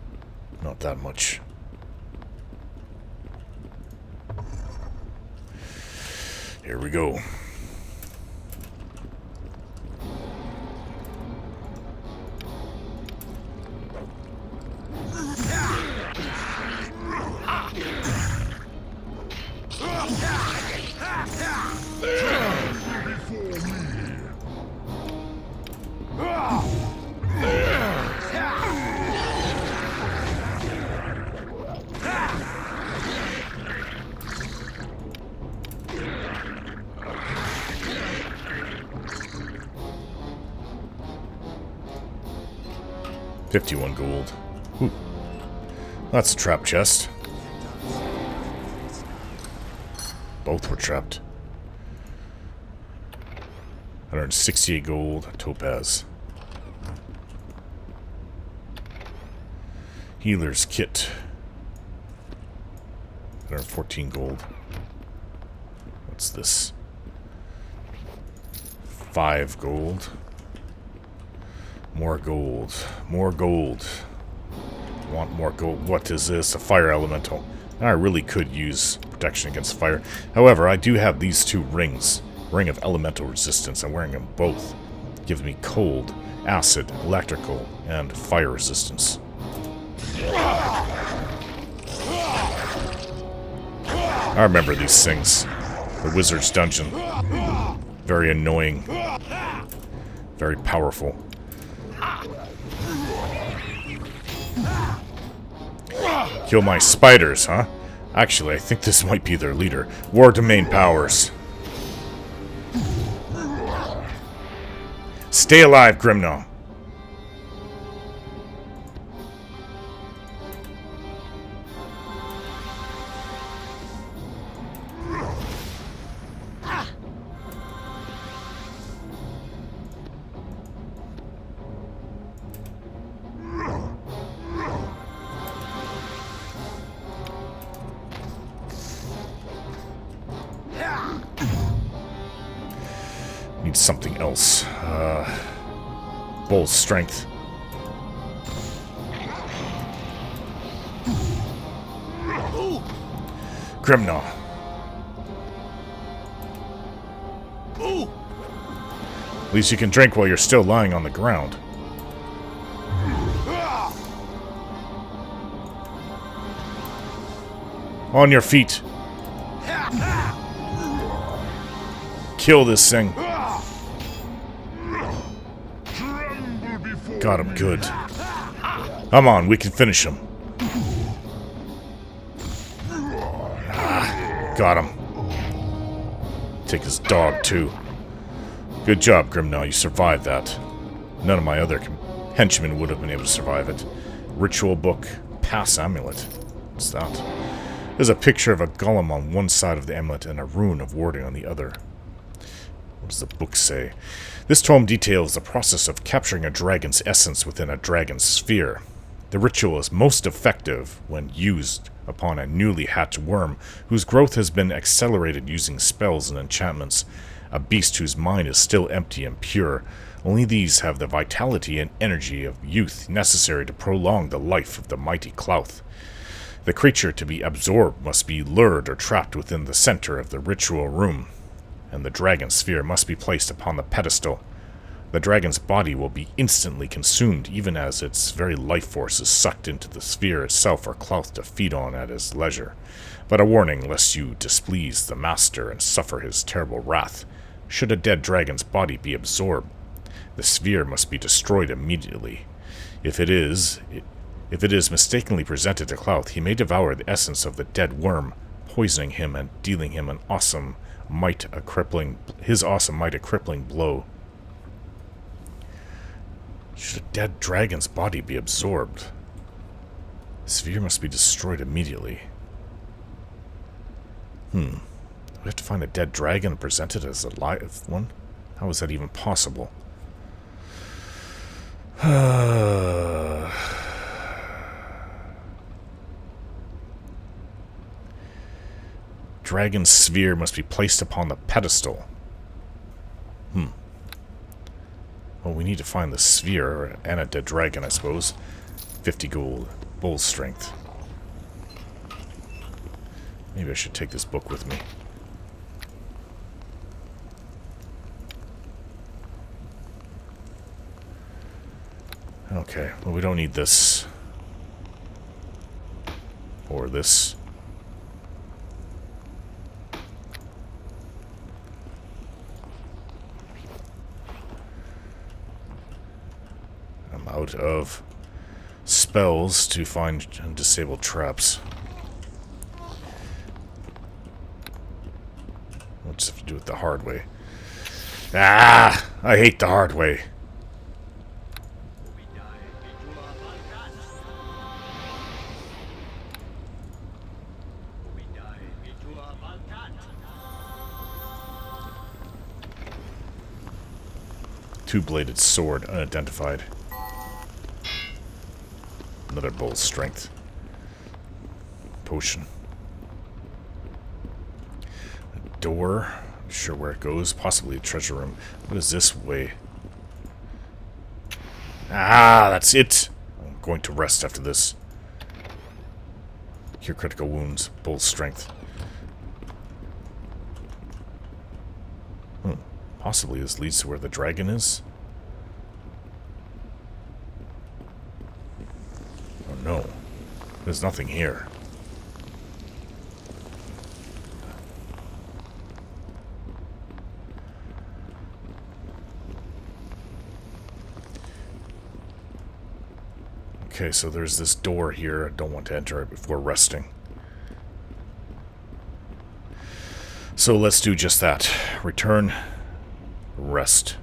[SPEAKER 1] Not that much. Here we go. $51 gold. Ooh. That's a trap chest. Both were trapped. 168 gold, topaz. Healer's kit. 114 gold. What's this? 5 gold. More gold. More gold. Want more gold. What is this? A fire elemental. I really could use protection against fire. However, I do have these 2 rings. Ring of elemental resistance. I'm wearing them both. Gives me cold, acid, electrical, and fire resistance. I remember these things. The wizard's dungeon. Very annoying. Very powerful. Kill my spiders, huh? Actually, I think this might be their leader. War domain powers. Stay alive, Grimno. Need something else. Bull's strength. Grimno. At least you can drink while you're still lying on the ground. On your feet. Kill this thing. Got him good. Come on, we can finish him. Got him. Take his dog, too. Good job, Grimno. You survived that. None of my other henchmen would have been able to survive it. Ritual book. Pass amulet. What's that? There's a picture of a golem on one side of the amulet and a rune of warding on the other. What does the book say? This tome details the process of capturing a dragon's essence within a dragon's sphere. The ritual is most effective when used upon a newly hatched worm whose growth has been accelerated using spells and enchantments. A beast whose mind is still empty and pure. Only these have the vitality and energy of youth necessary to prolong the life of the mighty Clouth. The creature to be absorbed must be lured or trapped within the center of the ritual room, and the dragon sphere must be placed upon the pedestal. The dragon's body will be instantly consumed, even as its very life force is sucked into the sphere itself for Clouth to feed on at his leisure. But a warning lest you displease the master and suffer his terrible wrath. Should a dead dragon's body be absorbed, the sphere must be destroyed immediately. If it is mistakenly presented to Clouth, he may devour the essence of the dead worm, poisoning him and dealing him his awesome might a crippling blow. Should a dead dragon's body be absorbed, the sphere must be destroyed immediately. We have to find a dead dragon and present it as a live one? How is that even possible? Dragon sphere must be placed upon the pedestal. Well, we need to find the sphere and a dead dragon, I suppose. 50 gold. Bull strength. Maybe I should take this book with me. Okay, well, we don't need this. Or this. I'm out of spells to find and disable traps. We'll just have to do it the hard way. Ah! I hate the hard way. Two-bladed sword, unidentified. Another bull strength. Potion. A door. Not sure where it goes. Possibly a treasure room. What is this way? Ah, that's it! I'm going to rest after this. Cure critical wounds. Bull strength. Possibly this leads to where the dragon is. Oh no. There's nothing here. Okay, so there's this door here. I don't want to enter it before resting. So let's do just that. Return. Rest.